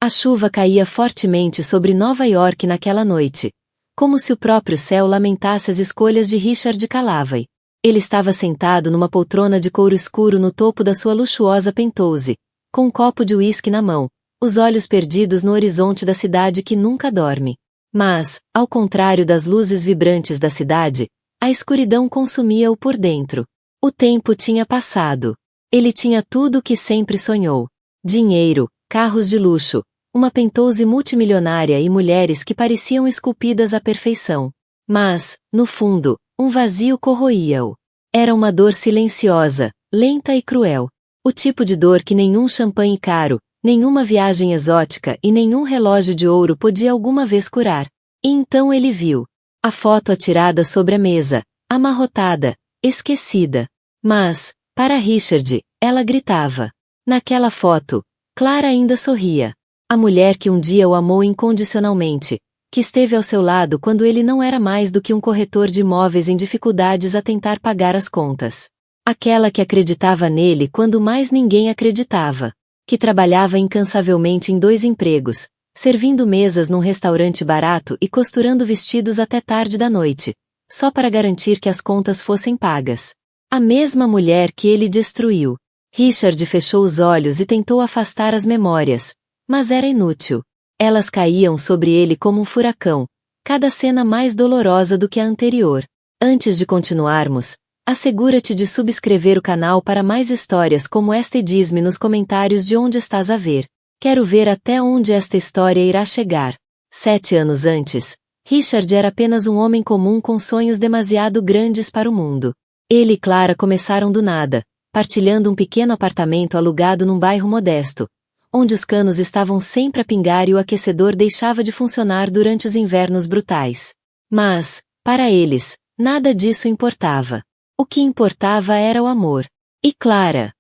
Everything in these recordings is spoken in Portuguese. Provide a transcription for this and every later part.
A chuva caía fortemente sobre Nova York naquela noite, como se o próprio céu lamentasse as escolhas de Richard Calavai. Ele estava sentado numa poltrona de couro escuro no topo da sua luxuosa penthouse, com um copo de uísque na mão, os olhos perdidos no horizonte da cidade que nunca dorme. Mas, ao contrário das luzes vibrantes da cidade, a escuridão consumia-o por dentro. O tempo tinha passado. Ele tinha tudo o que sempre sonhou: dinheiro, carros de luxo, uma penthouse multimilionária e mulheres que pareciam esculpidas à perfeição. Mas, no fundo, um vazio corroía-o. Era uma dor silenciosa, lenta e cruel. O tipo de dor que nenhum champanhe caro, nenhuma viagem exótica e nenhum relógio de ouro podia alguma vez curar. E então ele viu a foto atirada sobre a mesa, amarrotada, esquecida. Mas, para Richard, ela gritava. Naquela foto, Clara ainda sorria. A mulher que um dia o amou incondicionalmente, que esteve ao seu lado quando ele não era mais do que um corretor de imóveis em dificuldades a tentar pagar as contas. Aquela que acreditava nele quando mais ninguém acreditava. Que trabalhava incansavelmente em 2 empregos, servindo mesas num restaurante barato e costurando vestidos até tarde da noite, só para garantir que as contas fossem pagas. A mesma mulher que ele destruiu. Richard fechou os olhos e tentou afastar as memórias, mas era inútil. Elas caíam sobre ele como um furacão, cada cena mais dolorosa do que a anterior. Antes de continuarmos, assegura-te de subscrever o canal para mais histórias como esta e diz-me nos comentários de onde estás a ver. Quero ver até onde esta história irá chegar. 7 anos antes, Richard era apenas um homem comum com sonhos demasiado grandes para o mundo. Ele e Clara começaram do nada, partilhando um pequeno apartamento alugado num bairro modesto, onde os canos estavam sempre a pingar e o aquecedor deixava de funcionar durante os invernos brutais. Mas, para eles, nada disso importava. O que importava era o amor. E Clara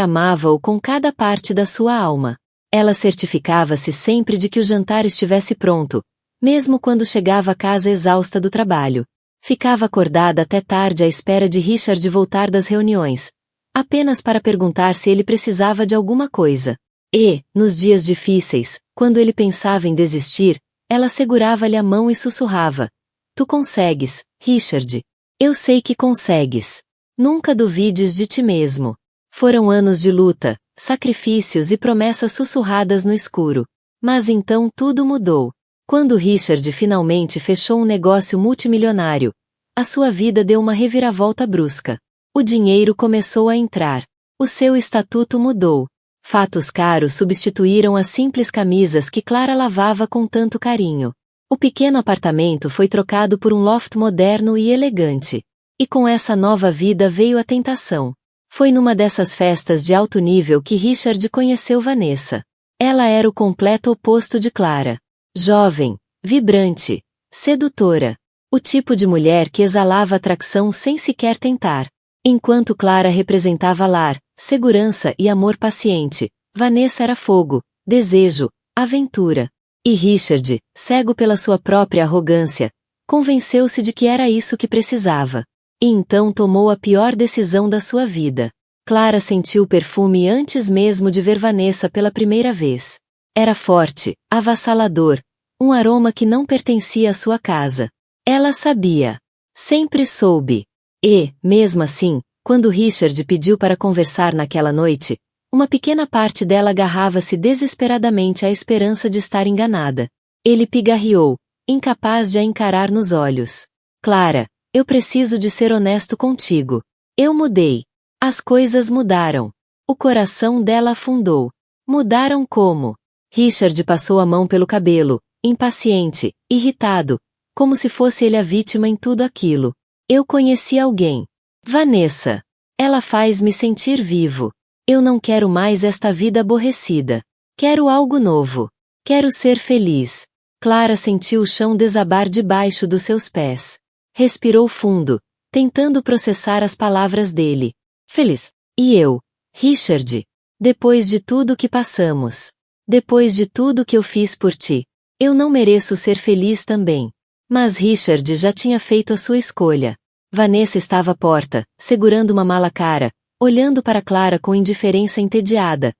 amava-o com cada parte da sua alma. Ela certificava-se sempre de que o jantar estivesse pronto, mesmo quando chegava a casa exausta do trabalho. Ficava acordada até tarde à espera de Richard voltar das reuniões, apenas para perguntar se ele precisava de alguma coisa. E, nos dias difíceis, quando ele pensava em desistir, ela segurava-lhe a mão e sussurrava: Tu consegues, Richard. Eu sei que consegues. Nunca duvides de ti mesmo. Foram anos de luta, sacrifícios e promessas sussurradas no escuro. Mas então tudo mudou. Quando Richard finalmente fechou um negócio multimilionário, a sua vida deu uma reviravolta brusca. O dinheiro começou a entrar. O seu estatuto mudou. Fatos caros substituíram as simples camisas que Clara lavava com tanto carinho. O pequeno apartamento foi trocado por um loft moderno e elegante. E com essa nova vida veio a tentação. Foi numa dessas festas de alto nível que Richard conheceu Vanessa. Ela era o completo oposto de Clara. Jovem, vibrante, sedutora. O tipo de mulher que exalava atração sem sequer tentar. Enquanto Clara representava lar, segurança e amor paciente, Vanessa era fogo, desejo, aventura. E Richard, cego pela sua própria arrogância, convenceu-se de que era isso que precisava. E então tomou a pior decisão da sua vida. Clara sentiu o perfume antes mesmo de ver Vanessa pela primeira vez. Era forte, avassalador, um aroma que não pertencia à sua casa. Ela sabia. Sempre soube. E, mesmo assim, quando Richard pediu para conversar naquela noite, uma pequena parte dela agarrava-se desesperadamente à esperança de estar enganada. Ele pigarreou, incapaz de a encarar nos olhos. Clara, eu preciso de ser honesto contigo. Eu mudei. As coisas mudaram. O coração dela afundou. Mudaram como? Richard passou a mão pelo cabelo, impaciente, irritado, como se fosse ele a vítima em tudo aquilo. Eu conheci alguém. Vanessa. Ela faz-me sentir vivo. Eu não quero mais esta vida aborrecida. Quero algo novo. Quero ser feliz. Clara sentiu o chão desabar debaixo dos seus pés. Respirou fundo, tentando processar as palavras dele. Feliz. E eu, Richard? Depois de tudo que passamos. Depois de tudo que eu fiz por ti. Eu não mereço ser feliz também. Mas Richard já tinha feito a sua escolha. Vanessa estava à porta, segurando uma mala cara, olhando para Clara com indiferença entediada,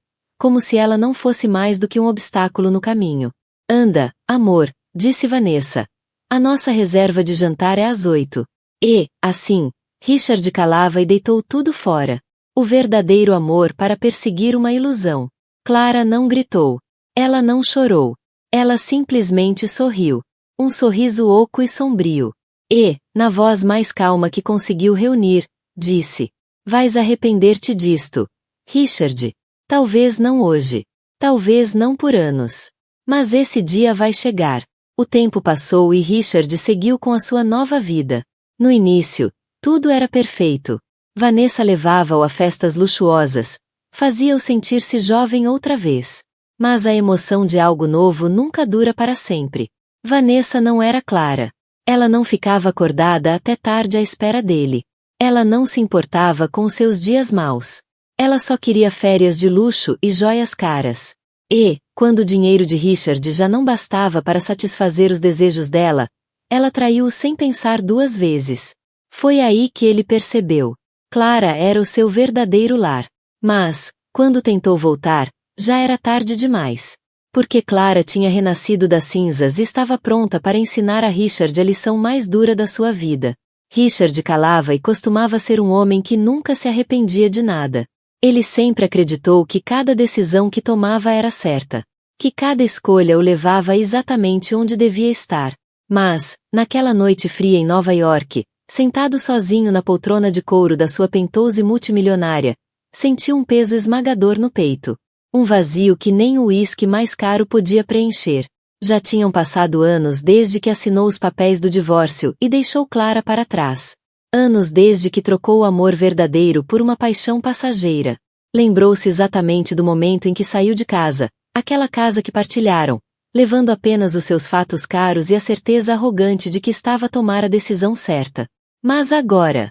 como se ela não fosse mais do que um obstáculo no caminho. Anda, amor, disse Vanessa. A nossa reserva de jantar é às 8. E, assim, Richard calava e deitou tudo fora. O verdadeiro amor para perseguir uma ilusão. Clara não gritou. Ela não chorou. Ela simplesmente sorriu. Um sorriso oco e sombrio. E, na voz mais calma que conseguiu reunir, disse: vais arrepender-te disto, Richard. Talvez não hoje. Talvez não por anos. Mas esse dia vai chegar. O tempo passou e Richard seguiu com a sua nova vida. No início, tudo era perfeito. Vanessa levava-o a festas luxuosas, fazia-o sentir-se jovem outra vez. Mas a emoção de algo novo nunca dura para sempre. Vanessa não era Clara. Ela não ficava acordada até tarde à espera dele. Ela não se importava com seus dias maus. Ela só queria férias de luxo e joias caras. E, quando o dinheiro de Richard já não bastava para satisfazer os desejos dela, ela traiu-o sem pensar duas vezes. Foi aí que ele percebeu. Clara era o seu verdadeiro lar. Mas, quando tentou voltar, já era tarde demais. Porque Clara tinha renascido das cinzas e estava pronta para ensinar a Richard a lição mais dura da sua vida. Richard calava e costumava ser um homem que nunca se arrependia de nada. Ele sempre acreditou que cada decisão que tomava era certa. Que cada escolha o levava exatamente onde devia estar. Mas, naquela noite fria em Nova York, sentado sozinho na poltrona de couro da sua penthouse multimilionária, sentiu um peso esmagador no peito. Um vazio que nem o uísque mais caro podia preencher. Já tinham passado anos desde que assinou os papéis do divórcio e deixou Clara para trás. Anos desde que trocou o amor verdadeiro por uma paixão passageira. Lembrou-se exatamente do momento em que saiu de casa, aquela casa que partilharam, levando apenas os seus fatos caros e a certeza arrogante de que estava a tomar a decisão certa. Mas agora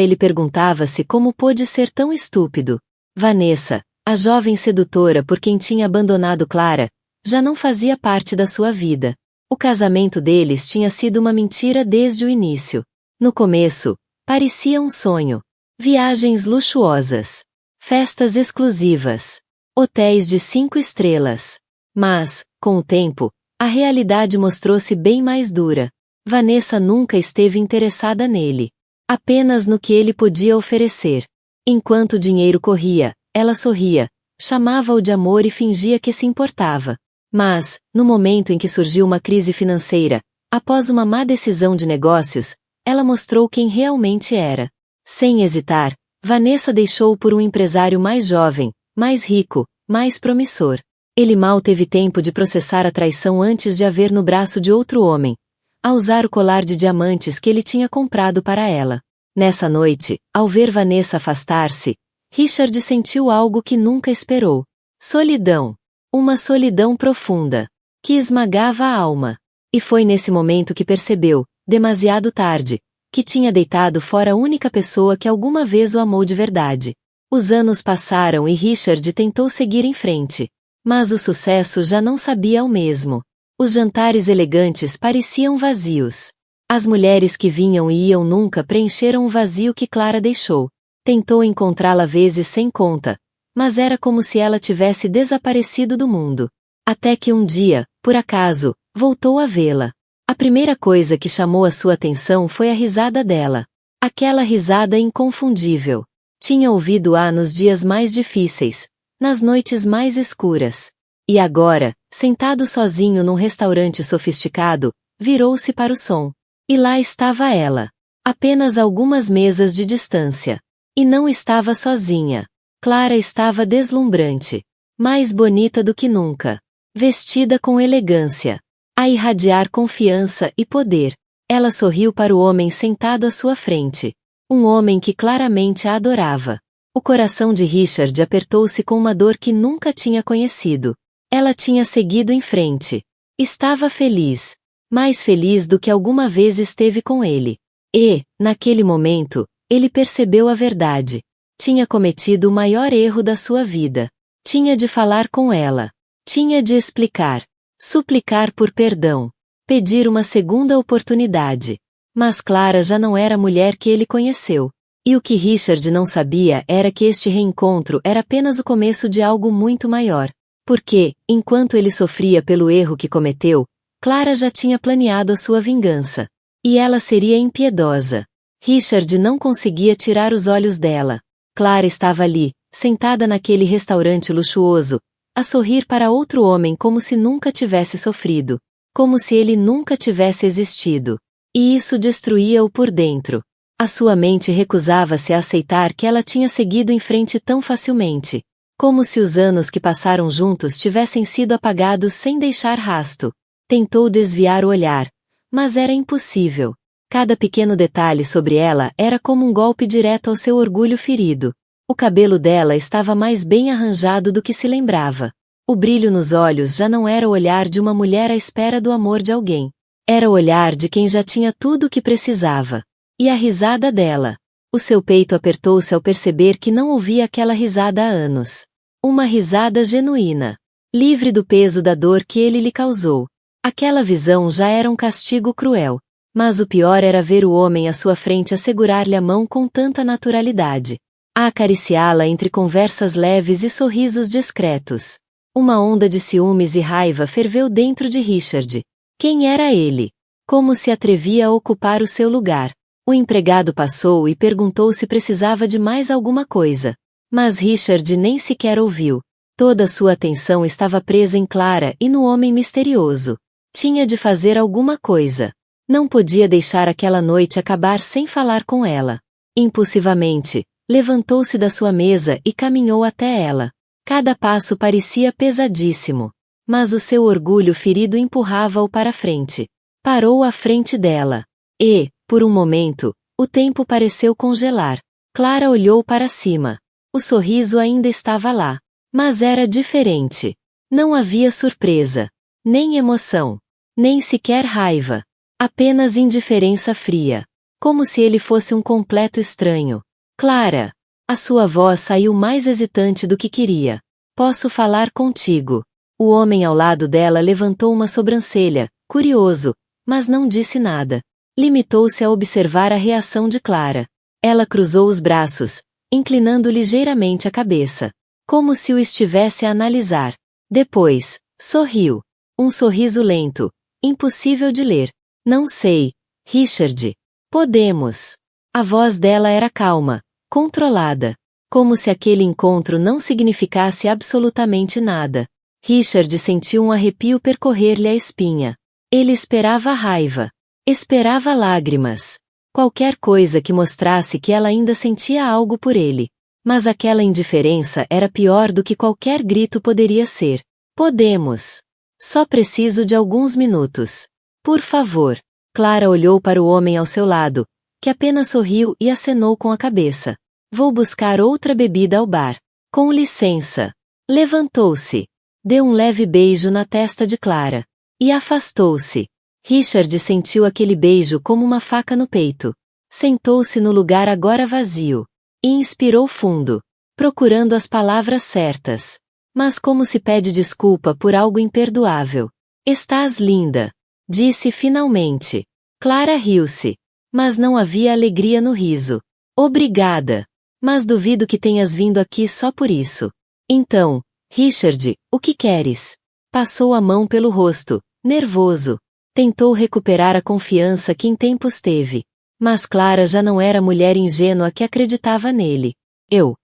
ele perguntava-se como pôde ser tão estúpido. Vanessa, a jovem sedutora por quem tinha abandonado Clara, já não fazia parte da sua vida. O casamento deles tinha sido uma mentira desde o início. No começo, parecia um sonho. Viagens luxuosas. Festas exclusivas. Hotéis de 5 estrelas. Mas, com o tempo, a realidade mostrou-se bem mais dura. Vanessa nunca esteve interessada nele. Apenas no que ele podia oferecer. Enquanto o dinheiro corria, ela sorria, chamava-o de amor e fingia que se importava. Mas, no momento em que surgiu uma crise financeira, após uma má decisão de negócios, ela mostrou quem realmente era. Sem hesitar, Vanessa deixou-o por um empresário mais jovem, mais rico, mais promissor. Ele mal teve tempo de processar a traição antes de a ver no braço de outro homem, a usar o colar de diamantes que ele tinha comprado para ela. Nessa noite, ao ver Vanessa afastar-se, Richard sentiu algo que nunca esperou. Solidão. Uma solidão profunda, que esmagava a alma. E foi nesse momento que percebeu, demasiado tarde, que tinha deitado fora a única pessoa que alguma vez o amou de verdade. Os anos passaram e Richard tentou seguir em frente. Mas o sucesso já não sabia o mesmo. Os jantares elegantes pareciam vazios. As mulheres que vinham e iam nunca preencheram o vazio que Clara deixou. Tentou encontrá-la vezes sem conta, mas era como se ela tivesse desaparecido do mundo. Até que um dia, por acaso, voltou a vê-la. A primeira coisa que chamou a sua atenção foi a risada dela. Aquela risada inconfundível. Tinha ouvido-a nos dias mais difíceis, nas noites mais escuras. E agora, sentado sozinho num restaurante sofisticado, virou-se para o som. E lá estava ela. Apenas algumas mesas de distância. E não estava sozinha. Clara estava deslumbrante. Mais bonita do que nunca. Vestida com elegância. A irradiar confiança e poder. Ela sorriu para o homem sentado à sua frente. Um homem que claramente a adorava. O coração de Richard apertou-se com uma dor que nunca tinha conhecido. Ela tinha seguido em frente. Estava feliz. Mais feliz do que alguma vez esteve com ele. E, naquele momento, ele percebeu a verdade. Tinha cometido o maior erro da sua vida. Tinha de falar com ela. Tinha de explicar. Suplicar por perdão. Pedir uma segunda oportunidade. Mas Clara já não era a mulher que ele conheceu. E o que Richard não sabia era que este reencontro era apenas o começo de algo muito maior. Porque, enquanto ele sofria pelo erro que cometeu, Clara já tinha planeado a sua vingança. E ela seria impiedosa. Richard não conseguia tirar os olhos dela. Clara estava ali, sentada naquele restaurante luxuoso, a sorrir para outro homem como se nunca tivesse sofrido. Como se ele nunca tivesse existido. E isso destruía-o por dentro. A sua mente recusava-se a aceitar que ela tinha seguido em frente tão facilmente. Como se os anos que passaram juntos tivessem sido apagados sem deixar rasto. Tentou desviar o olhar, mas era impossível. Cada pequeno detalhe sobre ela era como um golpe direto ao seu orgulho ferido. O cabelo dela estava mais bem arranjado do que se lembrava. O brilho nos olhos já não era o olhar de uma mulher à espera do amor de alguém. Era o olhar de quem já tinha tudo o que precisava. E a risada dela. O seu peito apertou-se ao perceber que não ouvia aquela risada há anos. Uma risada genuína. Livre do peso da dor que ele lhe causou. Aquela visão já era um castigo cruel. Mas o pior era ver o homem à sua frente a segurar-lhe a mão com tanta naturalidade. A acariciá-la entre conversas leves e sorrisos discretos. Uma onda de ciúmes e raiva ferveu dentro de Richard. Quem era ele? Como se atrevia a ocupar o seu lugar? O empregado passou e perguntou se precisava de mais alguma coisa. Mas Richard nem sequer ouviu. Toda sua atenção estava presa em Clara e no homem misterioso. Tinha de fazer alguma coisa. Não podia deixar aquela noite acabar sem falar com ela. Impulsivamente, levantou-se da sua mesa e caminhou até ela. Cada passo parecia pesadíssimo. Mas o seu orgulho ferido empurrava-o para frente. Parou à frente dela. E, por um momento, o tempo pareceu congelar. Clara olhou para cima. O sorriso ainda estava lá. Mas era diferente. Não havia surpresa. Nem emoção. Nem sequer raiva. Apenas indiferença fria. Como se ele fosse um completo estranho. Clara. A sua voz saiu mais hesitante do que queria. Posso falar contigo? O homem ao lado dela levantou uma sobrancelha, curioso, mas não disse nada. Limitou-se a observar a reação de Clara. Ela cruzou os braços, inclinando ligeiramente a cabeça. Como se o estivesse a analisar. Depois, sorriu. Um sorriso lento, impossível de ler. Não sei, Richard. Podemos. A voz dela era calma, controlada. Como se aquele encontro não significasse absolutamente nada. Richard sentiu um arrepio percorrer-lhe a espinha. Ele esperava raiva. Esperava lágrimas. Qualquer coisa que mostrasse que ela ainda sentia algo por ele. Mas aquela indiferença era pior do que qualquer grito poderia ser. Podemos. Só preciso de alguns minutos. Por favor. Clara olhou para o homem ao seu lado, que apenas sorriu e acenou com a cabeça. Vou buscar outra bebida ao bar. Com licença. Levantou-se. Deu um leve beijo na testa de Clara. E afastou-se. Richard sentiu aquele beijo como uma faca no peito. Sentou-se no lugar agora vazio. E inspirou fundo, procurando as palavras certas. Mas como se pede desculpa por algo imperdoável. Estás linda, disse finalmente. Clara riu-se. Mas não havia alegria no riso. Obrigada. Mas duvido que tenhas vindo aqui só por isso. Então, Richard, o que queres? Passou a mão pelo rosto, nervoso. Tentou recuperar a confiança que em tempos teve. Mas Clara já não era a mulher ingênua que acreditava nele. Eu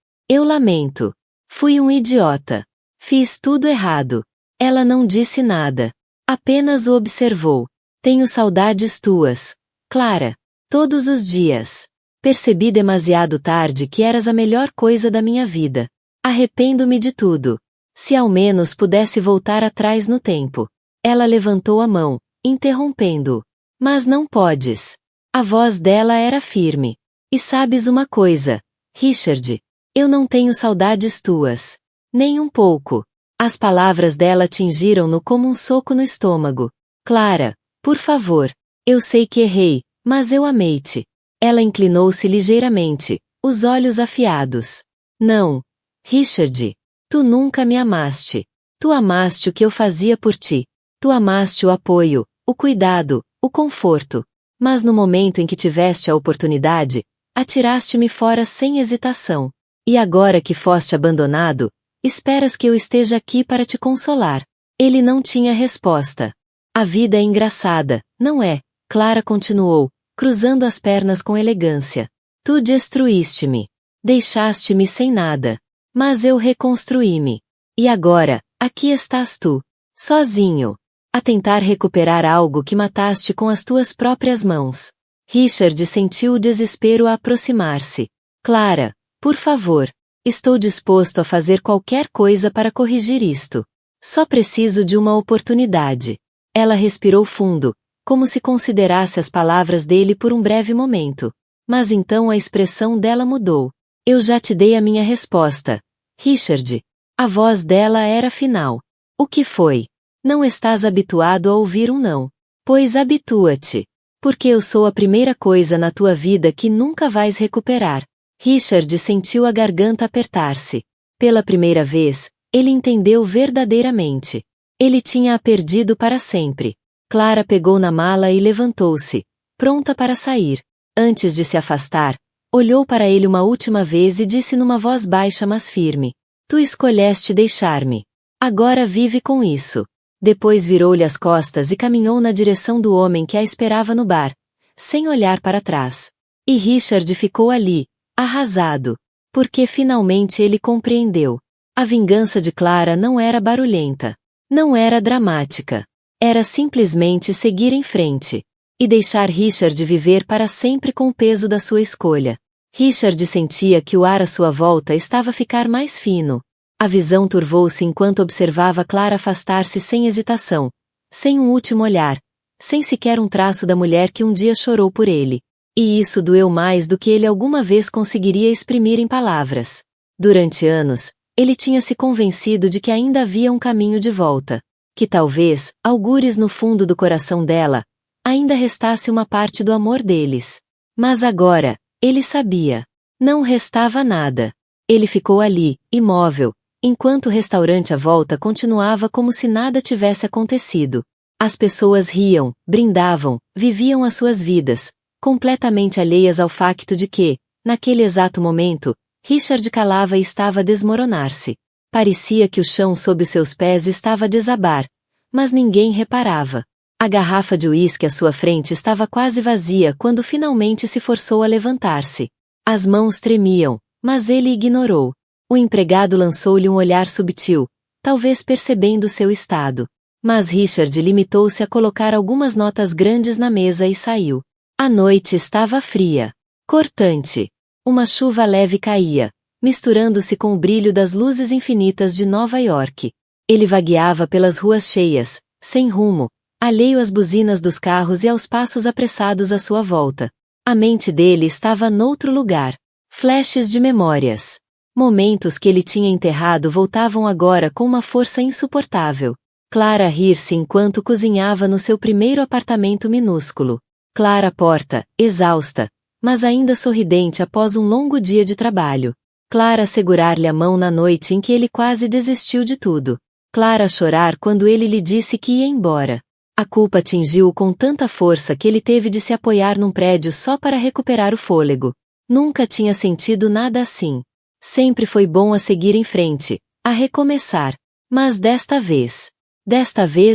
lamento. Fui um idiota. Fiz tudo errado. Ela não disse nada. Apenas o observou. Tenho saudades tuas, Clara. Todos os dias. Percebi demasiado tarde que eras a melhor coisa da minha vida. Arrependo-me de tudo. Se ao menos pudesse voltar atrás no tempo. Ela levantou a mão, interrompendo-o. Mas não podes. A voz dela era firme. E sabes uma coisa, Richard? Eu não tenho saudades tuas. Nem um pouco. As palavras dela atingiram-no como um soco no estômago. Clara, por favor. Eu sei que errei, mas eu amei-te. Ela inclinou-se ligeiramente, os olhos afiados. Não, Richard. Tu nunca me amaste. Tu amaste o que eu fazia por ti. Tu amaste o apoio, o cuidado, o conforto. Mas no momento em que tiveste a oportunidade, atiraste-me fora sem hesitação. E agora que foste abandonado, esperas que eu esteja aqui para te consolar. Ele não tinha resposta. A vida é engraçada, não é? Clara continuou, cruzando as pernas com elegância. Tu destruíste-me. Deixaste-me sem nada. Mas eu reconstruí-me. E agora, aqui estás tu, sozinho, a tentar recuperar algo que mataste com as tuas próprias mãos. Richard sentiu o desespero a aproximar-se. Clara, por favor, estou disposto a fazer qualquer coisa para corrigir isto. Só preciso de uma oportunidade. Ela respirou fundo, como se considerasse as palavras dele por um breve momento. Mas então a expressão dela mudou. Eu já te dei a minha resposta, Richard. A voz dela era final. O que foi? Não estás habituado a ouvir um não. Pois habitua-te. Porque eu sou a primeira coisa na tua vida que nunca vais recuperar. Richard sentiu a garganta apertar-se. Pela primeira vez, ele entendeu verdadeiramente. Ele tinha-a perdido para sempre. Clara pegou na mala e levantou-se, pronta para sair. Antes de se afastar, olhou para ele uma última vez e disse numa voz baixa mas firme. Tu escolheste deixar-me. Agora vive com isso. Depois virou-lhe as costas e caminhou na direção do homem que a esperava no bar, sem olhar para trás. E Richard ficou ali, arrasado, porque finalmente ele compreendeu. A vingança de Clara não era barulhenta, não era dramática. Era simplesmente seguir em frente e deixar Richard viver para sempre com o peso da sua escolha. Richard sentia que o ar à sua volta estava a ficar mais fino. A visão turvou-se enquanto observava Clara afastar-se sem hesitação, sem um último olhar, sem sequer um traço da mulher que um dia chorou por ele. E isso doeu mais do que ele alguma vez conseguiria exprimir em palavras. Durante anos, ele tinha se convencido de que ainda havia um caminho de volta, que talvez, algures no fundo do coração dela, ainda restasse uma parte do amor deles. Mas agora, ele sabia. Não restava nada. Ele ficou ali, imóvel, enquanto o restaurante à volta continuava como se nada tivesse acontecido. As pessoas riam, brindavam, viviam as suas vidas, completamente alheias ao facto de que, naquele exato momento, Richard Calavai estava a desmoronar-se. Parecia que o chão sob os seus pés estava a desabar, mas ninguém reparava. A garrafa de uísque à sua frente estava quase vazia quando finalmente se forçou a levantar-se. As mãos tremiam, mas ele ignorou. O empregado lançou-lhe um olhar subtil, talvez percebendo seu estado. Mas Richard limitou-se a colocar algumas notas grandes na mesa e saiu. A noite estava fria, cortante. Uma chuva leve caía, misturando-se com o brilho das luzes infinitas de Nova York. Ele vagueava pelas ruas cheias, sem rumo, alheio às buzinas dos carros e aos passos apressados à sua volta. A mente dele estava noutro lugar. Flashes de memórias. Momentos que ele tinha enterrado voltavam agora com uma força insuportável. Clara a rir-se enquanto cozinhava no seu primeiro apartamento minúsculo. Clara Porta, exausta, mas ainda sorridente após um longo dia de trabalho. Clara a segurar-lhe a mão na noite em que ele quase desistiu de tudo. Clara a chorar quando ele lhe disse que ia embora. A culpa atingiu-o com tanta força que ele teve de se apoiar num prédio só para recuperar o fôlego. Nunca tinha sentido nada assim. Sempre foi bom a seguir em frente, a recomeçar. Mas desta vez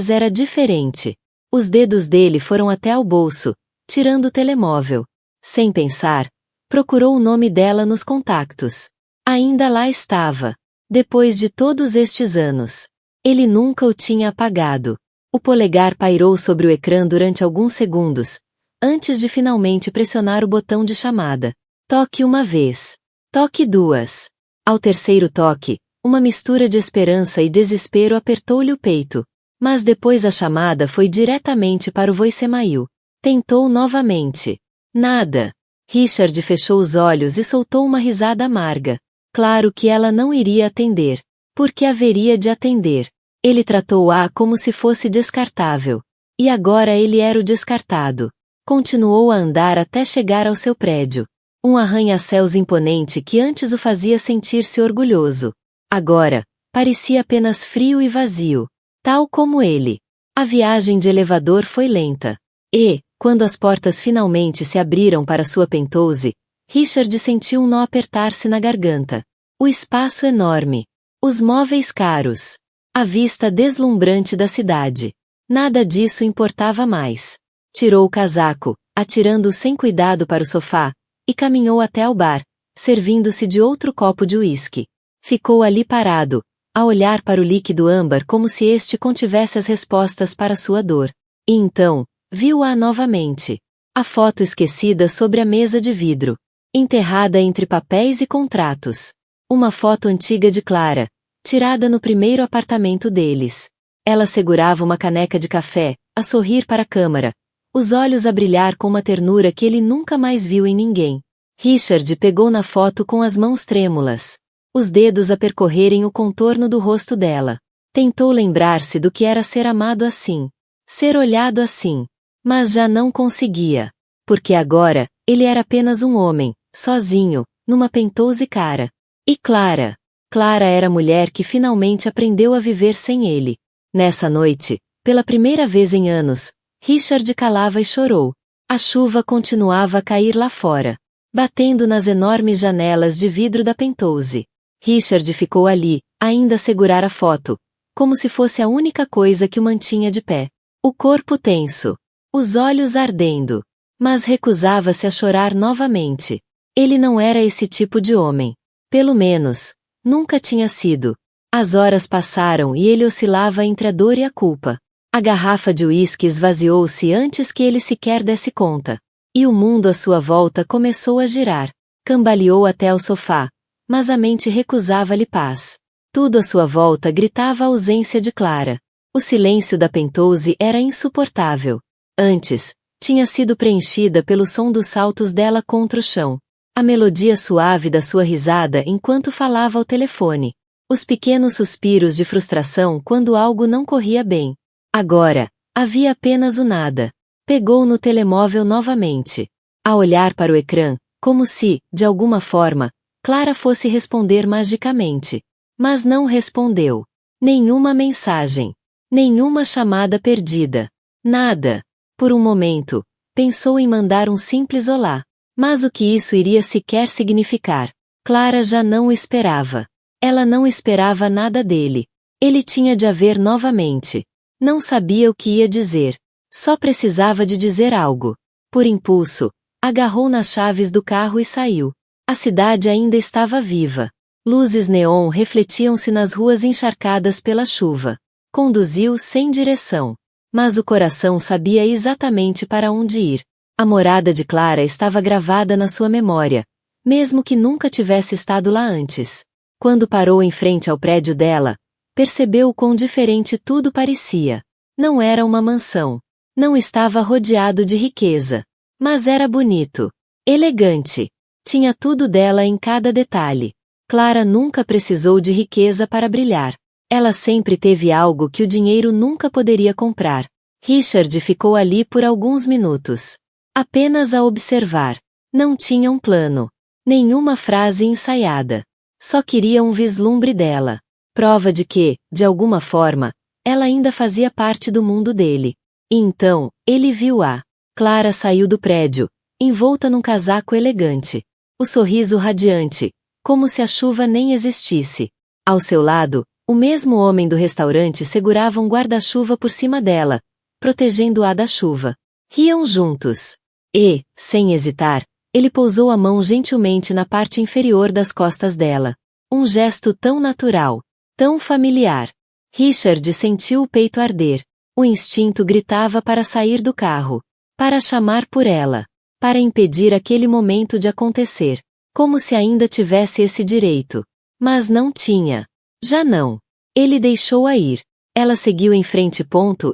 era diferente. Os dedos dele foram até ao bolso, tirando o telemóvel. Sem pensar, procurou o nome dela nos contactos. Ainda lá estava. Depois de todos estes anos. Ele nunca o tinha apagado. O polegar pairou sobre o ecrã durante alguns segundos, antes de finalmente pressionar o botão de chamada. Toque uma vez. Toque duas. Ao terceiro toque, uma mistura de esperança e desespero apertou-lhe o peito. Mas depois a chamada foi diretamente para o voicemail. Tentou novamente. Nada. Richard fechou os olhos e soltou uma risada amarga. Claro que ela não iria atender. Porque haveria de atender. Ele tratou-a como se fosse descartável. E agora ele era o descartado. Continuou a andar até chegar ao seu prédio. Um arranha-céus imponente que antes o fazia sentir-se orgulhoso. Agora, parecia apenas frio e vazio. Tal como ele. A viagem de elevador foi lenta. E, quando as portas finalmente se abriram para sua penthouse, Richard sentiu um nó apertar-se na garganta. O espaço enorme. Os móveis caros. A vista deslumbrante da cidade. Nada disso importava mais. Tirou o casaco, atirando-o sem cuidado para o sofá, e caminhou até ao bar, servindo-se de outro copo de uísque. Ficou ali parado, a olhar para o líquido âmbar como se este contivesse as respostas para sua dor. E então, viu-a novamente. A foto esquecida sobre a mesa de vidro. Enterrada entre papéis e contratos. Uma foto antiga de Clara, tirada no primeiro apartamento deles. Ela segurava uma caneca de café, a sorrir para a câmara, os olhos a brilhar com uma ternura que ele nunca mais viu em ninguém. Richard pegou na foto com as mãos trêmulas, os dedos a percorrerem o contorno do rosto dela. Tentou lembrar-se do que era ser amado assim, ser olhado assim, mas já não conseguia, porque agora, ele era apenas um homem, sozinho, numa penthouse cara. E Clara era a mulher que finalmente aprendeu a viver sem ele. Nessa noite, pela primeira vez em anos, Richard calava e chorou. A chuva continuava a cair lá fora, batendo nas enormes janelas de vidro da penthouse. Richard ficou ali, ainda a segurar a foto, como se fosse a única coisa que o mantinha de pé. O corpo tenso, os olhos ardendo, mas recusava-se a chorar novamente. Ele não era esse tipo de homem. Pelo menos, nunca tinha sido. As horas passaram e ele oscilava entre a dor e a culpa. A garrafa de uísque esvaziou-se antes que ele sequer desse conta. E o mundo à sua volta começou a girar. Cambaleou até ao sofá, mas a mente recusava-lhe paz. Tudo à sua volta gritava a ausência de Clara. O silêncio da penthouse era insuportável. Antes, tinha sido preenchida pelo som dos saltos dela contra o chão. A melodia suave da sua risada enquanto falava ao telefone. Os pequenos suspiros de frustração quando algo não corria bem. Agora, havia apenas o nada. Pegou no telemóvel novamente. A olhar para o ecrã, como se, de alguma forma, Clara fosse responder magicamente. Mas não respondeu. Nenhuma mensagem. Nenhuma chamada perdida. Nada. Por um momento, pensou em mandar um simples olá. Mas o que isso iria sequer significar? Clara já não o esperava. Ela não esperava nada dele. Ele tinha de a ver novamente. Não sabia o que ia dizer. Só precisava de dizer algo. Por impulso, agarrou nas chaves do carro e saiu. A cidade ainda estava viva. Luzes neon refletiam-se nas ruas encharcadas pela chuva. Conduziu sem direção. Mas o coração sabia exatamente para onde ir. A morada de Clara estava gravada na sua memória, mesmo que nunca tivesse estado lá antes. Quando parou em frente ao prédio dela, percebeu o quão diferente tudo parecia. Não era uma mansão. Não estava rodeado de riqueza. Mas era bonito. Elegante. Tinha tudo dela em cada detalhe. Clara nunca precisou de riqueza para brilhar. Ela sempre teve algo que o dinheiro nunca poderia comprar. Richard ficou ali por alguns minutos. Apenas a observar. Não tinha um plano. Nenhuma frase ensaiada. Só queria um vislumbre dela. Prova de que, de alguma forma, ela ainda fazia parte do mundo dele. E então, ele viu-a. Clara saiu do prédio, envolta num casaco elegante. O sorriso radiante, como se a chuva nem existisse. Ao seu lado, o mesmo homem do restaurante segurava um guarda-chuva por cima dela, protegendo-a da chuva. Riam juntos. E, sem hesitar, ele pousou a mão gentilmente na parte inferior das costas dela. Um gesto tão natural, tão familiar. Richard sentiu o peito arder. O instinto gritava para sair do carro, para chamar por ela, para impedir aquele momento de acontecer, como se ainda tivesse esse direito. Mas não tinha. Já não. Ele deixou-a ir. Ela seguiu em frente.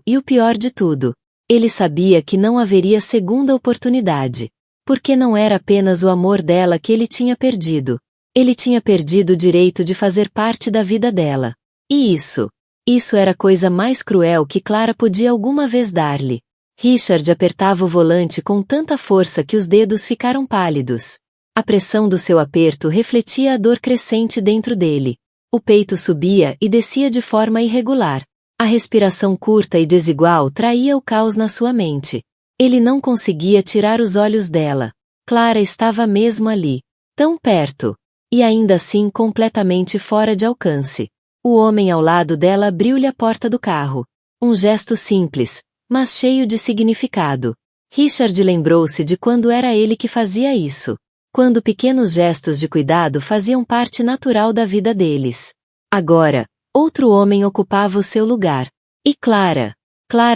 E o pior de tudo. Ele sabia que não haveria segunda oportunidade. Porque não era apenas o amor dela que ele tinha perdido. Ele tinha perdido o direito de fazer parte da vida dela. E isso era a coisa mais cruel que Clara podia alguma vez dar-lhe. Richard apertava o volante com tanta força que os dedos ficaram pálidos. A pressão do seu aperto refletia a dor crescente dentro dele. O peito subia e descia de forma irregular. A respiração curta e desigual traía o caos na sua mente. Ele não conseguia tirar os olhos dela. Clara estava mesmo ali, tão perto, e ainda assim completamente fora de alcance. O homem ao lado dela abriu-lhe a porta do carro. Um gesto simples, mas cheio de significado. Richard lembrou-se de quando era ele que fazia isso. Quando pequenos gestos de cuidado faziam parte natural da vida deles. Agora, outro homem ocupava o seu lugar. E Clara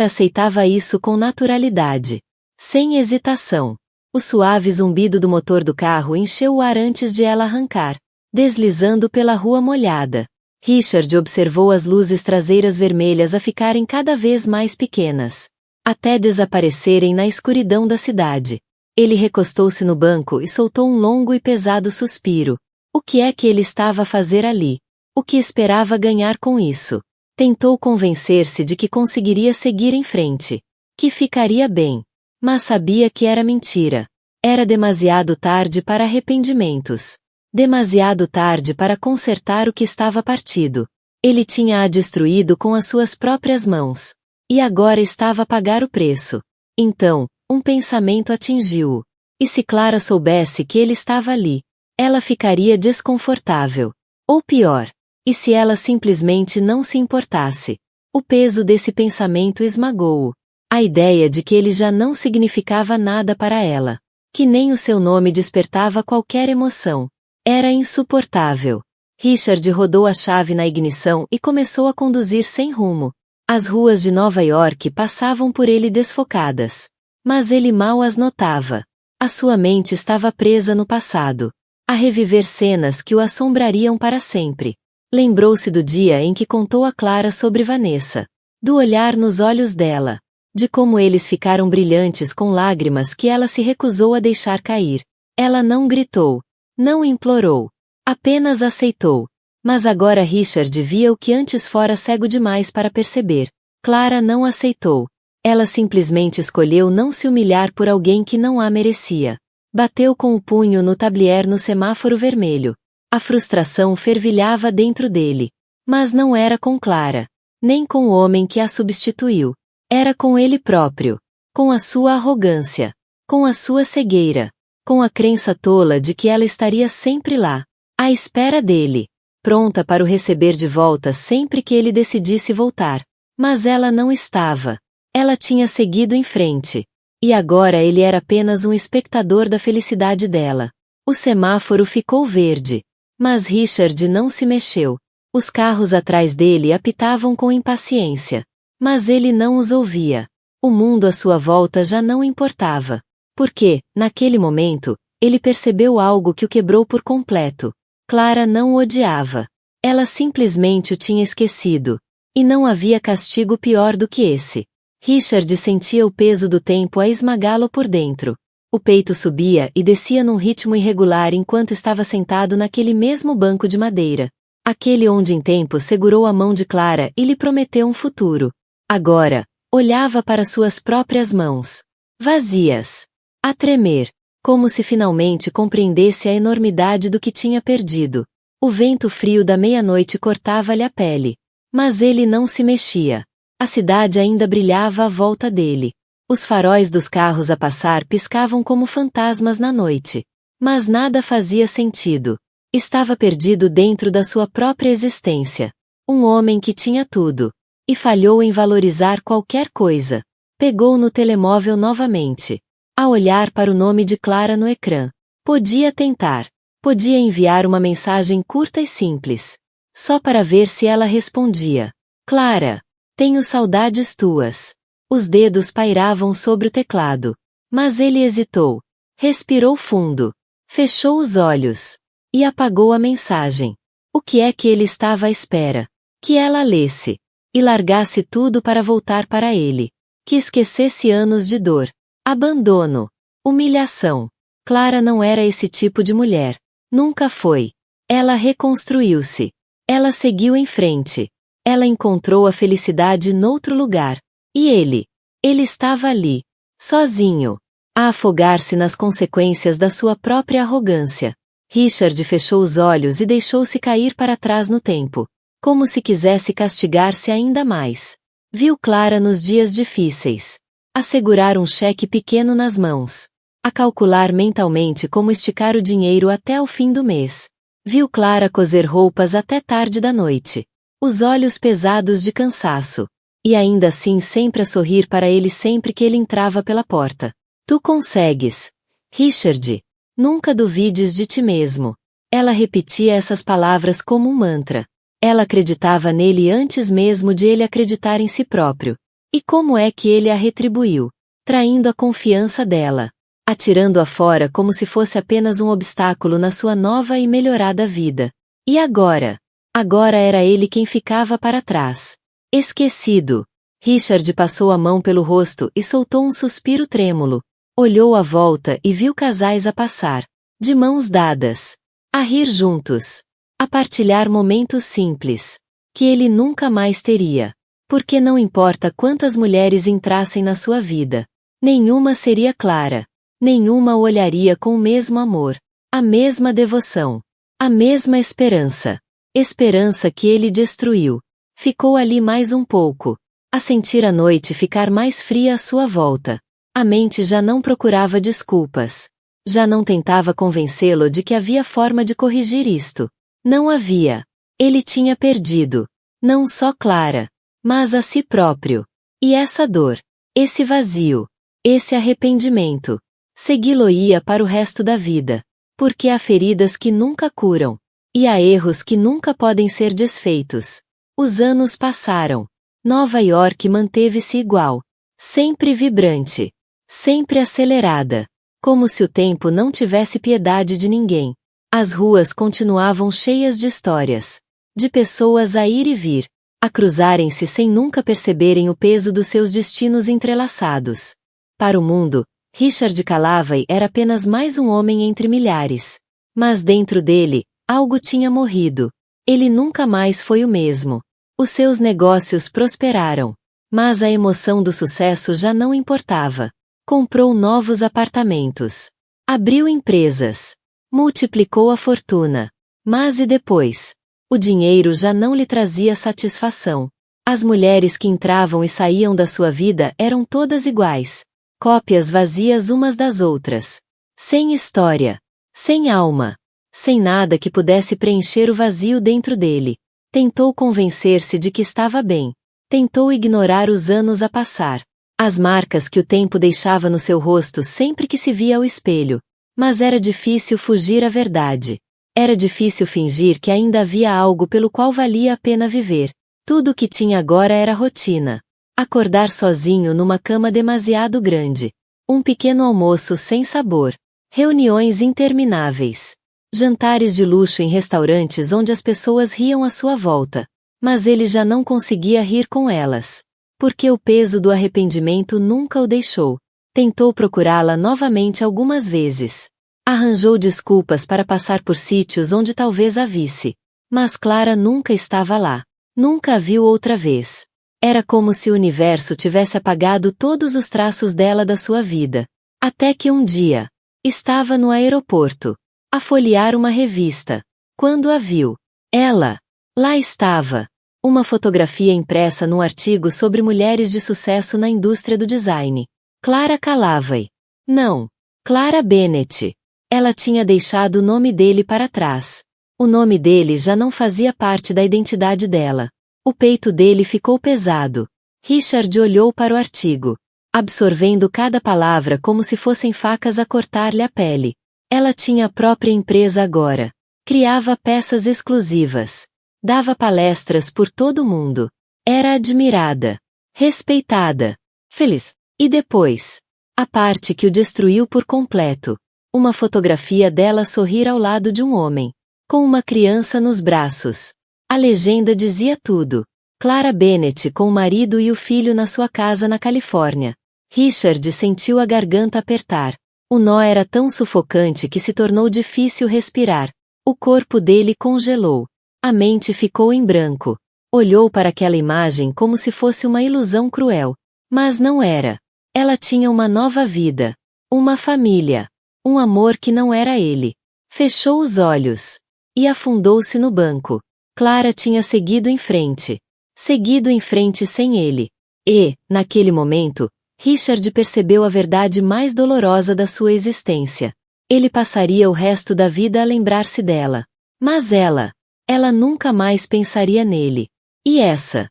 aceitava isso com naturalidade. Sem hesitação. O suave zumbido do motor do carro encheu o ar antes de ela arrancar, deslizando pela rua molhada. Richard observou as luzes traseiras vermelhas a ficarem cada vez mais pequenas, até desaparecerem na escuridão da cidade. Ele recostou-se no banco e soltou um longo e pesado suspiro. O que é que ele estava a fazer ali? O que esperava ganhar com isso? Tentou convencer-se de que conseguiria seguir em frente, que ficaria bem. Mas sabia que era mentira. Era demasiado tarde para arrependimentos. Demasiado tarde para consertar o que estava partido. Ele tinha-a destruído com as suas próprias mãos. E agora estava a pagar o preço. Então, um pensamento atingiu-o. E se Clara soubesse que ele estava ali? Ela ficaria desconfortável. Ou pior, e se ela simplesmente não se importasse? O peso desse pensamento esmagou-o. A ideia de que ele já não significava nada para ela, que nem o seu nome despertava qualquer emoção, era insuportável. Richard rodou a chave na ignição e começou a conduzir sem rumo. As ruas de Nova York passavam por ele desfocadas. Mas ele mal as notava. A sua mente estava presa no passado, a reviver cenas que o assombrariam para sempre. Lembrou-se do dia em que contou a Clara sobre Vanessa, do olhar nos olhos dela, de como eles ficaram brilhantes com lágrimas que ela se recusou a deixar cair. Ela não gritou, não implorou, apenas aceitou. Mas agora Richard via o que antes fora cego demais para perceber. Clara não aceitou. Ela simplesmente escolheu não se humilhar por alguém que não a merecia. Bateu com o punho no tablier no semáforo vermelho. A frustração fervilhava dentro dele. Mas não era com Clara, nem com o homem que a substituiu. Era com ele próprio, com a sua arrogância, com a sua cegueira, com a crença tola de que ela estaria sempre lá, à espera dele, pronta para o receber de volta sempre que ele decidisse voltar. Mas ela não estava. Ela tinha seguido em frente. E agora ele era apenas um espectador da felicidade dela. O semáforo ficou verde. Mas Richard não se mexeu. Os carros atrás dele apitavam com impaciência. Mas ele não os ouvia. O mundo à sua volta já não importava. Porque, naquele momento, ele percebeu algo que o quebrou por completo. Clara não o odiava. Ela simplesmente o tinha esquecido. E não havia castigo pior do que esse. Richard sentia o peso do tempo a esmagá-lo por dentro. O peito subia e descia num ritmo irregular enquanto estava sentado naquele mesmo banco de madeira. Aquele onde em tempo segurou a mão de Clara e lhe prometeu um futuro. Agora, olhava para suas próprias mãos, vazias, a tremer, como se finalmente compreendesse a enormidade do que tinha perdido. O vento frio da meia-noite cortava-lhe a pele. Mas ele não se mexia. A cidade ainda brilhava à volta dele. Os faróis dos carros a passar piscavam como fantasmas na noite. Mas nada fazia sentido. Estava perdido dentro da sua própria existência. Um homem que tinha tudo. E falhou em valorizar qualquer coisa. Pegou no telemóvel novamente. A olhar para o nome de Clara no ecrã. Podia tentar. Podia enviar uma mensagem curta e simples. Só para ver se ela respondia. Clara, tenho saudades tuas. Os dedos pairavam sobre o teclado. Mas ele hesitou. Respirou fundo. Fechou os olhos. E apagou a mensagem. O que é que ele estava à espera? Que ela lesse. E largasse tudo para voltar para ele. Que esquecesse anos de dor. Abandono. Humilhação. Clara não era esse tipo de mulher. Nunca foi. Ela reconstruiu-se. Ela seguiu em frente. Ela encontrou a felicidade noutro lugar. E ele? Ele estava ali. Sozinho. A afogar-se nas consequências da sua própria arrogância. Richard fechou os olhos e deixou-se cair para trás no tempo. Como se quisesse castigar-se ainda mais. Viu Clara nos dias difíceis. A segurar um cheque pequeno nas mãos. a calcular mentalmente como esticar o dinheiro até o fim do mês. Viu Clara coser roupas até tarde da noite, os olhos pesados de cansaço, e ainda assim sempre a sorrir para ele sempre que ele entrava pela porta. Tu consegues, Richard. Nunca duvides de ti mesmo. Ela repetia essas palavras como um mantra. Ela acreditava nele antes mesmo de ele acreditar em si próprio. E como é que ele a retribuiu? Traindo a confiança dela. Atirando-a fora como se fosse apenas um obstáculo na sua nova e melhorada vida. E agora? Agora era ele quem ficava para trás. Esquecido. Richard passou a mão pelo rosto e soltou um suspiro trêmulo. Olhou à volta e viu casais a passar, de mãos dadas, a rir juntos, a partilhar momentos simples, que ele nunca mais teria. Porque não importa quantas mulheres entrassem na sua vida, nenhuma seria Clara, nenhuma o olharia com o mesmo amor, a mesma devoção, a mesma esperança. Esperança que ele destruiu. Ficou ali mais um pouco, a sentir a noite ficar mais fria à sua volta. A mente já não procurava desculpas. Já não tentava convencê-lo de que havia forma de corrigir isto. Não havia. Ele tinha perdido. Não só Clara, mas a si próprio. E essa dor, esse vazio, esse arrependimento, segui-lo-ia para o resto da vida. Porque há feridas que nunca curam. E há erros que nunca podem ser desfeitos. Os anos passaram. Nova York manteve-se igual. Sempre vibrante. Sempre acelerada. Como se o tempo não tivesse piedade de ninguém. As ruas continuavam cheias de histórias. De pessoas a ir e vir. A cruzarem-se sem nunca perceberem o peso dos seus destinos entrelaçados. Para o mundo, Richard Calavai era apenas mais um homem entre milhares. Mas dentro dele, algo tinha morrido. Ele nunca mais foi o mesmo. Os seus negócios prosperaram. Mas a emoção do sucesso já não importava. Comprou novos apartamentos. Abriu empresas. Multiplicou a fortuna. Mas e depois? O dinheiro já não lhe trazia satisfação. As mulheres que entravam e saíam da sua vida eram todas iguais. Cópias vazias umas das outras. Sem história. Sem alma. Sem nada que pudesse preencher o vazio dentro dele. Tentou convencer-se de que estava bem. Tentou ignorar os anos a passar. As marcas que o tempo deixava no seu rosto sempre que se via ao espelho. Mas era difícil fugir à verdade. Era difícil fingir que ainda havia algo pelo qual valia a pena viver. Tudo o que tinha agora era rotina. Acordar sozinho numa cama demasiado grande. Um pequeno almoço sem sabor. Reuniões intermináveis. Jantares de luxo em restaurantes onde as pessoas riam à sua volta. Mas ele já não conseguia rir com elas. Porque o peso do arrependimento nunca o deixou. Tentou procurá-la novamente algumas vezes. Arranjou desculpas para passar por sítios onde talvez a visse. Mas Clara nunca estava lá. Nunca a viu outra vez. Era como se o universo tivesse apagado todos os traços dela da sua vida. Até que um dia, estava no aeroporto, a folhear uma revista. Quando a viu, ela, lá estava. Uma fotografia impressa num artigo sobre mulheres de sucesso na indústria do design. Clara Calavai. Não. Clara Bennett. Ela tinha deixado o nome dele para trás. O nome dele já não fazia parte da identidade dela. O peito dele ficou pesado. Richard olhou para o artigo, absorvendo cada palavra como se fossem facas a cortar-lhe a pele. Ela tinha a própria empresa agora. Criava peças exclusivas. Dava palestras por todo o mundo. Era admirada. Respeitada. Feliz. E depois? A parte que o destruiu por completo. Uma fotografia dela sorrir ao lado de um homem. Com uma criança nos braços. A legenda dizia tudo. Clara Bennett com o marido e o filho na sua casa na Califórnia. Richard sentiu a garganta apertar. O nó era tão sufocante que se tornou difícil respirar. O corpo dele congelou. A mente ficou em branco. Olhou para aquela imagem como se fosse uma ilusão cruel. Mas não era. Ela tinha uma nova vida. Uma família. Um amor que não era ele. Fechou os olhos. E afundou-se no banco. Clara tinha seguido em frente. Seguido em frente sem ele. E, naquele momento, Richard percebeu a verdade mais dolorosa da sua existência. Ele passaria o resto da vida a lembrar-se dela. Mas ela nunca mais pensaria nele. E essa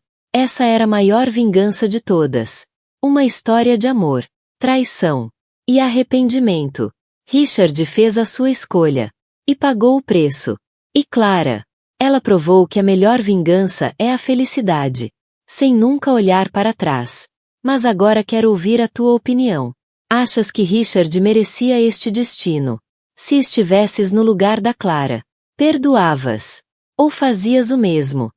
era a maior vingança de todas. Uma história de amor, traição e arrependimento. Richard fez a sua escolha. E pagou o preço. E Clara, ela provou que a melhor vingança é a felicidade. Sem nunca olhar para trás. Mas agora quero ouvir a tua opinião. Achas que Richard merecia este destino? Se estivesses no lugar da Clara, perdoavas? Ou fazias o mesmo?